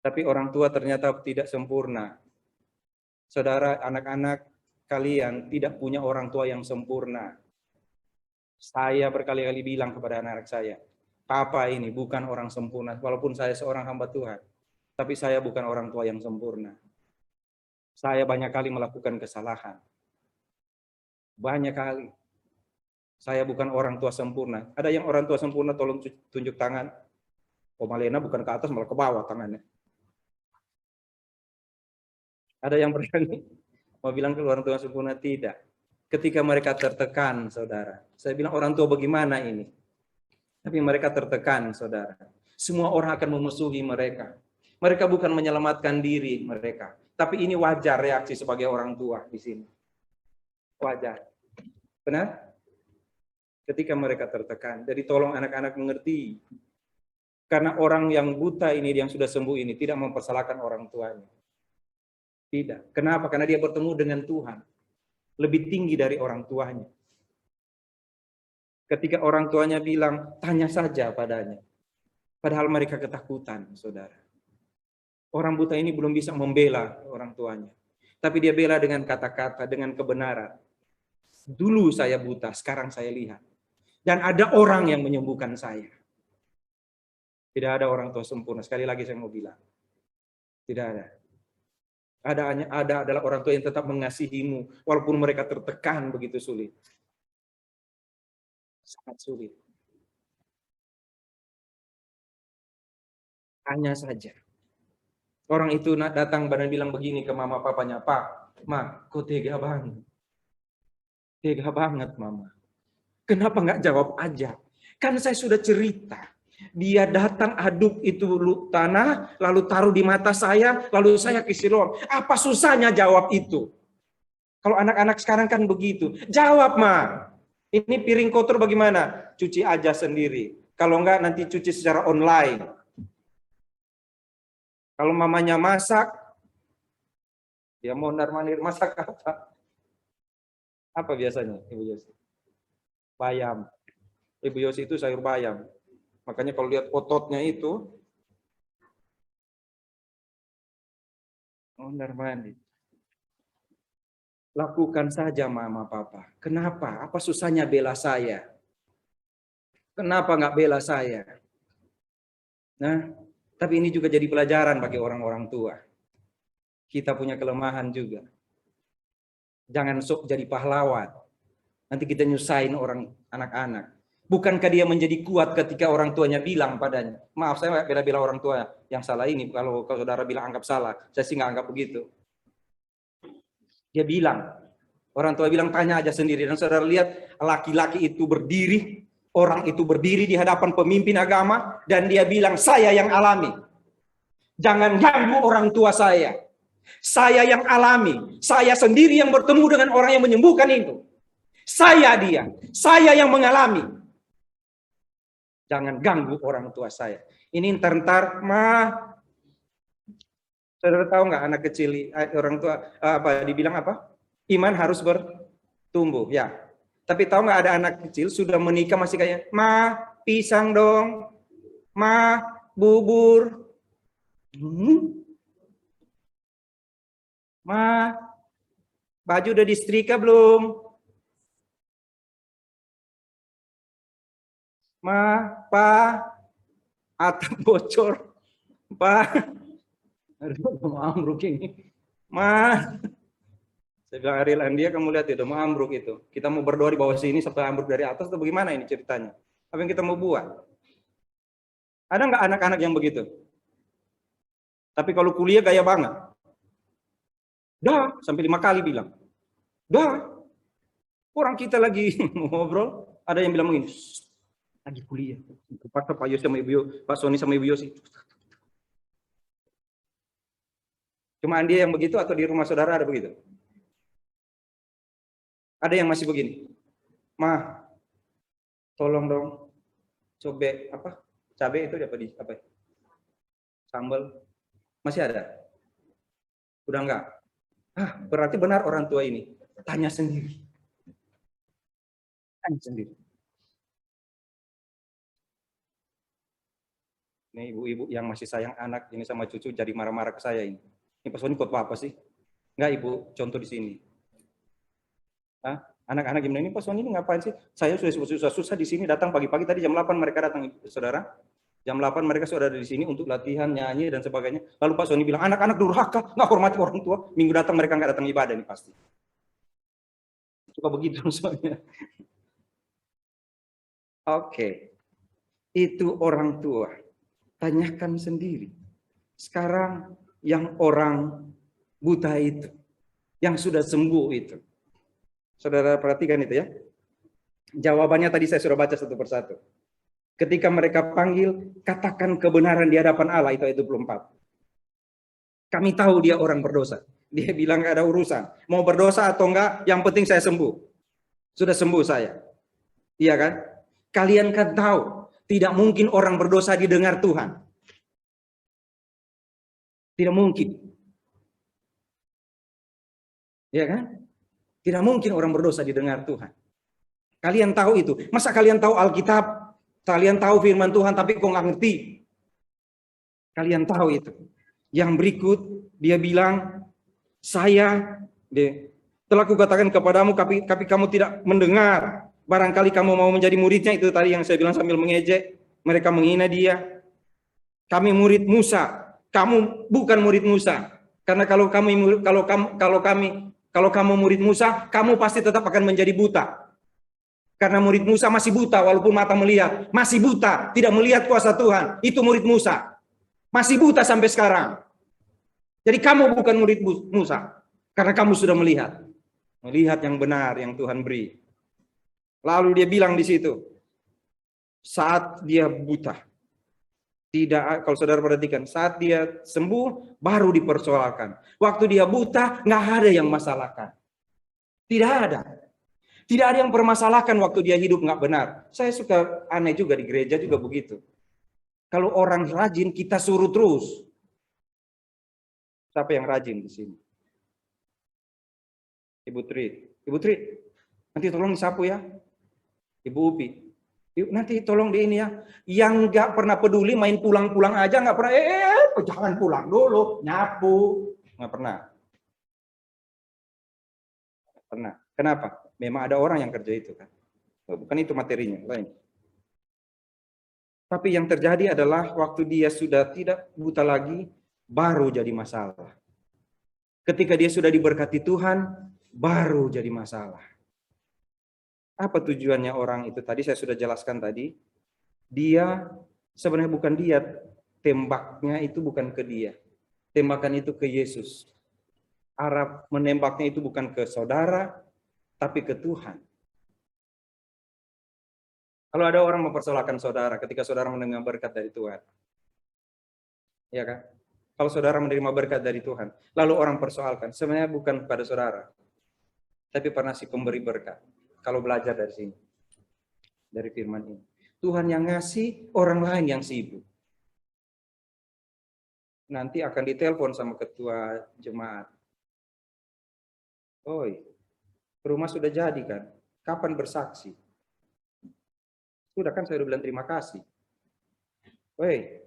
Tapi orang tua ternyata tidak sempurna. Saudara, anak-anak kalian tidak punya orang tua yang sempurna. Saya berkali-kali bilang kepada anak-anak saya, Papa ini bukan orang sempurna, walaupun saya seorang hamba Tuhan. Tapi saya bukan orang tua yang sempurna. Saya banyak kali melakukan kesalahan. Banyak kali. Saya bukan orang tua sempurna. Ada yang orang tua sempurna, tolong tunjuk tangan. Oh, Malena bukan ke atas, malah ke bawah tangannya. Ada yang berani mau bilang ke orang tua sempurna? Tidak. Ketika mereka tertekan, saudara. Saya bilang orang tua bagaimana ini? Tapi mereka tertekan, saudara. Semua orang akan memusuhi mereka. Mereka bukan menyelamatkan diri mereka. Tapi ini wajar reaksi sebagai orang tua di sini. Wajar. Benar? Ketika mereka tertekan. Jadi tolong anak-anak mengerti. Karena orang yang buta ini, yang sudah sembuh ini, tidak mempersalahkan orang tuanya. Tidak. Kenapa? Karena dia bertemu dengan Tuhan. Lebih tinggi dari orang tuanya. Ketika orang tuanya bilang, tanya saja padanya. Padahal mereka ketakutan, saudara. Orang buta ini belum bisa membela orang tuanya. Tapi dia bela dengan kata-kata, dengan kebenaran. Dulu saya buta, sekarang saya lihat. Dan ada orang yang menyembuhkan saya. Tidak ada orang tua sempurna. Sekali lagi saya mau bilang. Tidak ada. Ada adalah orang tua yang tetap mengasihimu. Walaupun mereka tertekan begitu sulit. Sangat sulit. Tanya saja. Orang itu datang dan bilang begini ke mama papanya, Pak, Ma, kok tega banget. Tega banget, Mama. Kenapa nggak jawab aja? Kan saya sudah cerita. Dia datang aduk itu tanah, lalu taruh di mata saya, lalu saya ke Siloam. Apa susahnya jawab itu? Kalau anak-anak sekarang kan begitu. Jawab, Ma. Ini piring kotor bagaimana? Cuci aja sendiri. Kalau enggak nanti cuci secara online. Kalau mamanya masak, dia mondar-mandir masak apa? Apa biasanya, Ibu Yosi? Bayam. Ibu Yosi itu sayur bayam. Makanya kalau lihat ototnya itu, mondar-mandir. Lakukan saja mama papa. Kenapa? Apa susahnya bela saya? Kenapa nggak bela saya? Nah, tapi ini juga jadi pelajaran bagi orang-orang tua. Kita punya kelemahan juga. Jangan sok jadi pahlawan. Nanti kita nyusahin orang anak-anak. Bukankah dia menjadi kuat ketika orang tuanya bilang padanya, maaf saya nggak bela-bela orang tua yang salah ini. Kalau saudara bilang anggap salah, saya sih nggak anggap begitu. Dia bilang, orang tua bilang tanya aja sendiri. Dan saudara lihat laki-laki itu berdiri, orang itu berdiri di hadapan pemimpin agama dan dia bilang saya yang alami. Jangan ganggu orang tua saya. Saya yang alami. Saya sendiri yang bertemu dengan orang yang menyembuhkan itu. Saya dia. Saya yang mengalami. Jangan ganggu orang tua saya. Ini ntar mah. Saudara tahu nggak anak kecil orang tua apa dibilang apa? Iman harus bertumbuh, ya. Tapi tahu nggak ada anak kecil sudah menikah masih kayak, Ma, pisang dong. Ma, bubur. Ma, baju udah disetrika belum? Ma, Pa, atap bocor. Pa, aduh, mau ambruk ini. Ma, saya bilang Ariel Andia, kamu lihat itu, mau ambruk itu. Kita mau berdoa di bawah sini sampai ambruk dari atas, atau bagaimana ini ceritanya? Apa yang kita mau buat? Ada nggak anak-anak yang begitu? Tapi kalau kuliah gaya banget. Dah, sampai 5 kali bilang. Dah, orang kita lagi ngobrol, ada yang bilang begini, lagi kuliah. Pak Yosi sama Ibu, Pak Sony sama Ibu Yosi. Cuma dia yang begitu atau di rumah saudara ada begitu? Ada yang masih begini. Ma, tolong dong. Coba apa? Cabai itu dapat di apa? Sambal. Masih ada? Udah enggak? Berarti benar orang tua ini. Tanya sendiri. Tanya sendiri. Ini ibu-ibu yang masih sayang anak ini sama cucu jadi marah-marah ke saya ini. Ini Pak Sony khotbah apa sih? Enggak Ibu, contoh di sini. Hah? Anak-anak gimana ini Pak Sony ini ngapain sih? Saya sudah susah-susah di sini datang pagi-pagi tadi jam 8 mereka datang saudara. Jam 8 mereka sudah ada di sini untuk latihan, nyanyi dan sebagainya. Lalu Pak Sony bilang, anak-anak durhaka, nggak hormati orang tua. Minggu datang mereka nggak datang ibadah ini pasti. Suka begitu soalnya. Oke. Itu orang tua. Tanyakan sendiri. Sekarang yang orang buta itu, yang sudah sembuh itu. Saudara perhatikan itu ya. Jawabannya tadi saya sudah baca satu persatu. Ketika mereka panggil, katakan kebenaran di hadapan Allah, itu ayat 24. Kami tahu dia orang berdosa. Dia bilang gak ada urusan. Mau berdosa atau enggak, yang penting saya sembuh. Sudah sembuh saya. Iya kan? Kalian kan tahu, tidak mungkin orang berdosa didengar Tuhan. Tidak mungkin. Iya kan? Tidak mungkin orang berdosa didengar Tuhan. Kalian tahu itu. Masa kalian tahu Alkitab? Kalian tahu firman Tuhan tapi kok nggak ngerti. Kalian tahu itu. Yang berikut dia bilang, telah kukatakan kepadamu tapi kamu tidak mendengar. Barangkali kamu mau menjadi muridnya, itu tadi yang saya bilang sambil mengejek. Mereka menghina dia. Kami murid Musa. Kamu bukan murid Musa. Karena kalau kamu murid Musa, kamu pasti tetap akan menjadi buta. Karena murid Musa masih buta walaupun mata melihat. Masih buta, tidak melihat kuasa Tuhan. Itu murid Musa. Masih buta sampai sekarang. Jadi kamu bukan murid Musa. Karena kamu sudah melihat. Melihat yang benar yang Tuhan beri. Lalu dia bilang di situ. Saat dia buta. Tidak, kalau saudara perhatikan. Saat dia sembuh, baru dipersoalkan. Waktu dia buta, nggak ada yang masalahkan. Tidak ada. Tidak ada yang permasalahkan waktu dia hidup nggak benar. Saya suka aneh juga di gereja juga begitu. Kalau orang rajin kita suruh terus. Siapa yang rajin di sini? Ibu Tri, nanti tolong disapu ya. Ibu Upi, nanti tolong di ini ya. Yang nggak pernah peduli main pulang-pulang aja nggak pernah. Jangan pulang dulu, nyapu. Nggak pernah. Pernah. Kenapa? Memang ada orang yang kerja itu kan. Bukan itu materinya, lain. Tapi yang terjadi adalah waktu dia sudah tidak buta lagi, baru jadi masalah. Ketika dia sudah diberkati Tuhan, baru jadi masalah. Apa tujuannya orang itu? Tadi saya sudah jelaskan tadi. Dia, sebenarnya bukan dia, tembaknya itu bukan ke dia. Tembakan itu ke Yesus. Arab menembaknya itu bukan ke saudara, tapi ke Tuhan. Kalau ada orang mempersoalkan saudara ketika saudara mendengar berkat dari Tuhan. Ya kan? Kalau saudara menerima berkat dari Tuhan, lalu orang persoalkan, sebenarnya bukan pada saudara, tapi pada si pemberi berkat. Kalau belajar dari sini, dari firman ini. Tuhan yang ngasih, orang lain yang sibuk. Nanti akan ditelepon sama ketua jemaat. Oi, rumah sudah jadi kan? Kapan bersaksi? Sudah kan saya udah bilang terima kasih. Woi,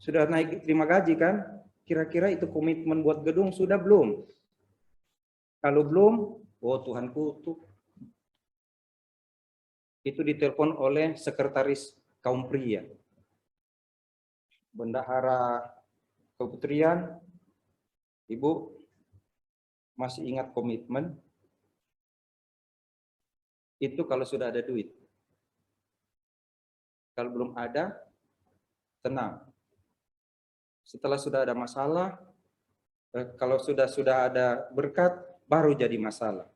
sudah naik terima gaji kan? Kira-kira itu komitmen buat gedung sudah belum? Kalau belum, oh Tuhan kutuk. Itu ditelepon oleh sekretaris kaum pria. Bendahara keputrian, Ibu masih ingat komitmen? Itu kalau sudah ada duit. Kalau belum ada, tenang. Setelah sudah ada masalah, kalau sudah ada berkat, baru jadi masalah.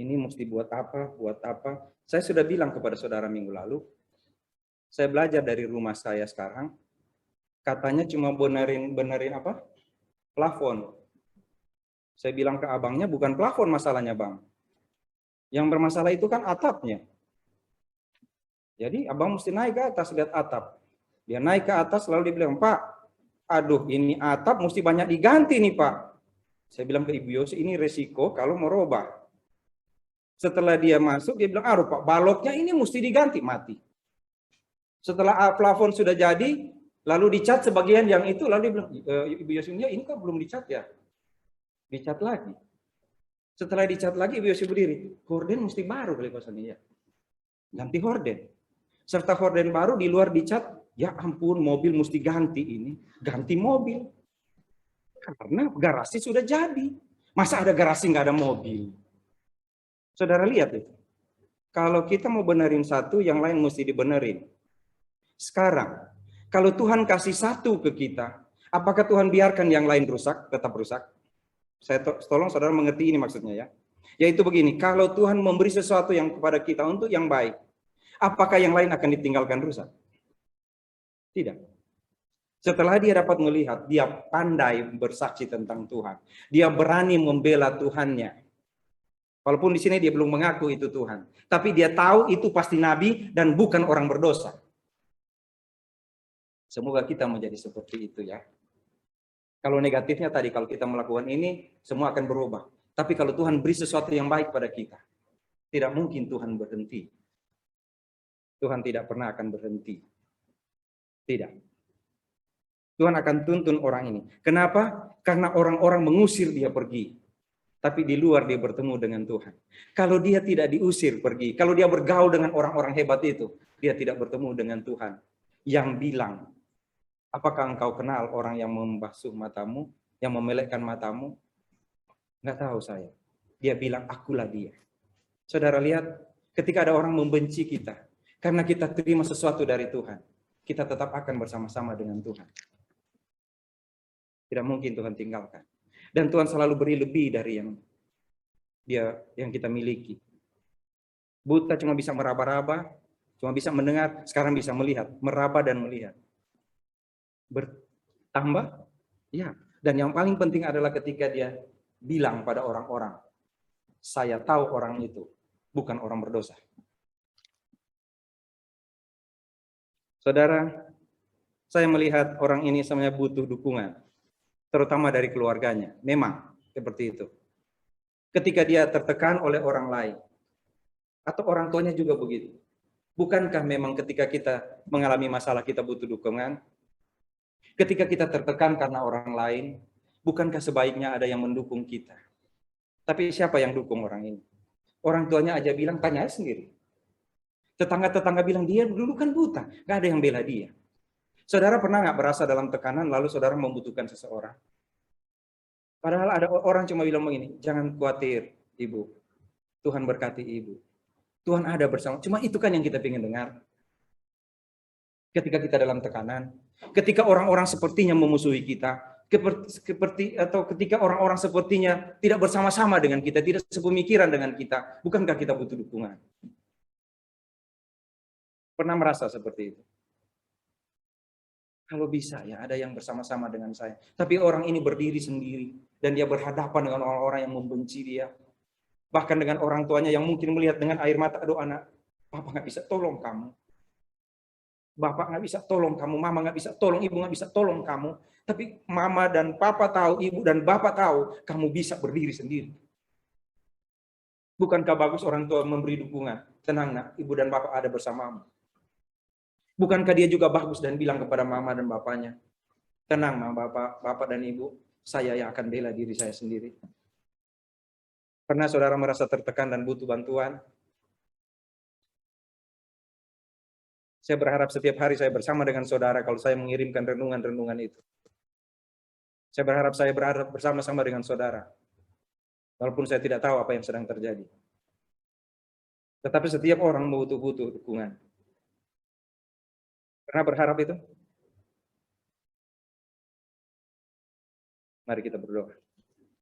Ini mesti buat apa, buat apa. Saya sudah bilang kepada saudara minggu lalu, saya belajar dari rumah saya sekarang, katanya cuma benerin apa? Plafon. Saya bilang ke abangnya, bukan plafon masalahnya bang. Yang bermasalah itu kan atapnya. Jadi abang mesti naik ke atas, lihat atap. Dia naik ke atas lalu dia bilang, Pak, aduh ini atap mesti banyak diganti nih Pak. Saya bilang ke Ibu Yosi, ini resiko kalau mau robah. Setelah dia masuk, dia bilang, aduh Pak, baloknya ini mesti diganti, mati. Setelah plafon sudah jadi, lalu dicat sebagian yang itu, lalu dia bilang, Ibu Yosi, ini kok belum dicat ya? Dicat lagi. Setelah dicat lagi, Ibu Yosi berdiri. Horden mesti baru kali kosannya ya. Ganti horden. Serta horden baru di luar dicat, ya ampun mobil mesti ganti ini. Ganti mobil. Karena garasi sudah jadi. Masa ada garasi nggak ada mobil? Saudara lihat itu. Kalau kita mau benerin satu, yang lain mesti dibenerin. Sekarang, kalau Tuhan kasih satu ke kita, apakah Tuhan biarkan yang lain rusak, tetap rusak? Saya tolong saudara mengerti ini maksudnya ya. Yaitu begini, kalau Tuhan memberi sesuatu yang kepada kita untuk yang baik, apakah yang lain akan ditinggalkan rusak? Tidak. Setelah dia dapat melihat, dia pandai bersaksi tentang Tuhan. Dia berani membela Tuhannya. Walaupun di sini dia belum mengaku itu Tuhan. Tapi dia tahu itu pasti nabi dan bukan orang berdosa. Semoga kita menjadi seperti itu ya. Kalau negatifnya tadi, kalau kita melakukan ini, semua akan berubah. Tapi kalau Tuhan beri sesuatu yang baik pada kita, tidak mungkin Tuhan berhenti. Tuhan tidak pernah akan berhenti. Tidak. Tuhan akan tuntun orang ini. Kenapa? Karena orang-orang mengusir dia pergi. Tapi di luar dia bertemu dengan Tuhan. Kalau dia tidak diusir pergi, kalau dia bergaul dengan orang-orang hebat itu, dia tidak bertemu dengan Tuhan. Yang bilang, apakah engkau kenal orang yang membasuh matamu, yang memelekkan matamu? Nggak tahu saya. Dia bilang, akulah dia. Saudara lihat, ketika ada orang membenci kita, karena kita terima sesuatu dari Tuhan, kita tetap akan bersama-sama dengan Tuhan. Tidak mungkin Tuhan tinggalkan. Dan Tuhan selalu beri lebih dari yang kita miliki. Buta cuma bisa meraba-raba, cuma bisa mendengar, sekarang bisa melihat, meraba dan melihat. Bertambah, ya. Dan yang paling penting adalah ketika dia bilang pada orang-orang, saya tahu orang itu bukan orang berdosa. Saudara, saya melihat orang ini sebenarnya butuh dukungan, terutama dari keluarganya. Memang seperti itu. Ketika dia tertekan oleh orang lain, atau orang tuanya juga begitu. Bukankah memang ketika kita mengalami masalah kita butuh dukungan? Ketika kita tertekan karena orang lain, bukankah sebaiknya ada yang mendukung kita? Tapi siapa yang dukung orang ini? Orang tuanya aja bilang, tanya sendiri. Tetangga-tetangga bilang, dia dulu kan buta. Nggak ada yang bela dia. Saudara pernah nggak berasa dalam tekanan, lalu saudara membutuhkan seseorang? Padahal ada orang cuma bilang begini, jangan khawatir, ibu. Tuhan berkati ibu. Tuhan ada bersama. Cuma itu kan yang kita ingin dengar. Ketika kita dalam tekanan, ketika orang-orang sepertinya memusuhi kita, atau ketika orang-orang sepertinya tidak bersama-sama dengan kita, tidak sepemikiran dengan kita, bukankah kita butuh dukungan? Pernah merasa seperti itu? Kalau bisa ya ada yang bersama-sama dengan saya. Tapi orang ini berdiri sendiri dan dia berhadapan dengan orang-orang yang membenci dia. Bahkan dengan orang tuanya yang mungkin melihat dengan air mata, aduh anak, papa nggak bisa tolong kamu. Bapak nggak bisa tolong kamu, mama nggak bisa tolong, ibu nggak bisa tolong kamu. Tapi mama dan papa tahu, ibu dan bapak tahu, kamu bisa berdiri sendiri. Bukankah bagus orang tua memberi dukungan? Tenang nak, ibu dan bapak ada bersamamu. Bukankah dia juga bagus dan bilang kepada mama dan bapaknya, tenang mama, bapak dan ibu, saya yang akan bela diri saya sendiri. Pernah saudara merasa tertekan dan butuh bantuan? Saya berharap setiap hari saya bersama dengan saudara kalau saya mengirimkan renungan-renungan itu. Saya berharap saya berada bersama-sama dengan saudara. Walaupun saya tidak tahu apa yang sedang terjadi. Tetapi setiap orang butuh dukungan. Pernah berharap itu? Mari kita berdoa.